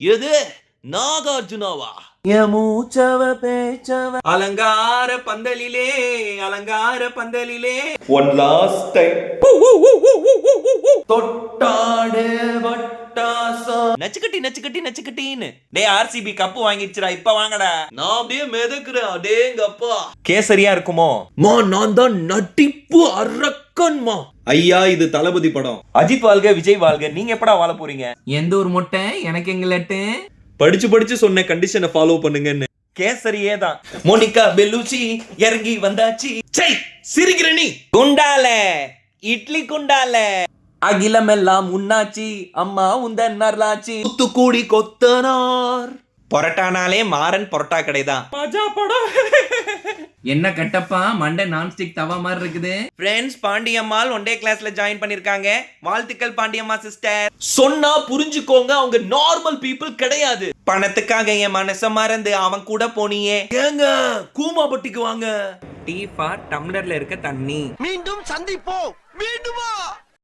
எது நாகார்ஜுனாவா? மூச்சவ பேச்சவ அலங்கார பந்தலிலே அலங்கார பந்தலிலே ஒன் லாஸ்ட் டைம் தொட்டாடு வட்டாசம் நச்சுக்கட்டி நச்சுக்கட்டி நச்சுக்கட்டின்னு. டே ஆர்சிபி கப்பு வாங்கிடுச்சுடா, இப்ப வாங்கடா. நான் அப்படியே மிதக்குறேன். அடேங்கப்பா, கேசரியா இருக்குமோ? மா நான் தான் நட்டிப்பு அரக்கன்மா. ஐயா இது தளபதி படம். அஜித் வாழ்க விஜய் வாழ்க. நீங்க எப்படா வாழ போறீங்க? எந்த ஒரு முட்டை எனக்கு எங்க லட்டு. படிச்சு சொன்ன கண்டிஷனை ஃபாலோ பண்ணுங்கன்னு. கேசரியே தான். மோனிகா பெல்லூச்சி இறங்கி வந்தாச்சு. சை சிரிக்கிற நீ. குண்டால இட்லி குண்டால அகிலமெல்லாம் உன்னாச்சி அம்மா உந்தன் நர்லாச்சி. தூத்துக்குடி கொத்தனார் பொரட்டானாலே மாறன் பொரட்டா கடைதான். மஜா படம். என்ன கட்டப்பா மண்டை நான்ஸ்டிக் தவா மாதிரி இருக்குது. ஃப்ரெண்ட்ஸ், பாண்டியம்மாள் ஒன் டே கிளாஸ்ல ஜாயின் பண்ணிருக்காங்க. வாழ்த்துக்கள் பாண்டியம்மா சிஸ்டர். சொன்னா புரிஞ்சுக்கோங்க, அவங்க நார்மல் பீப்புள் கிடையாது. பணத்துக்காக என் மனச மறந்து அவன் கூட போனியே. ஏங்க கூமாபட்டிக்கு வாங்க. டீ ஃபார் டம்ளர்ல இருக்க தண்ணி. மீண்டும் சந்திப்போம். மீண்டுமா?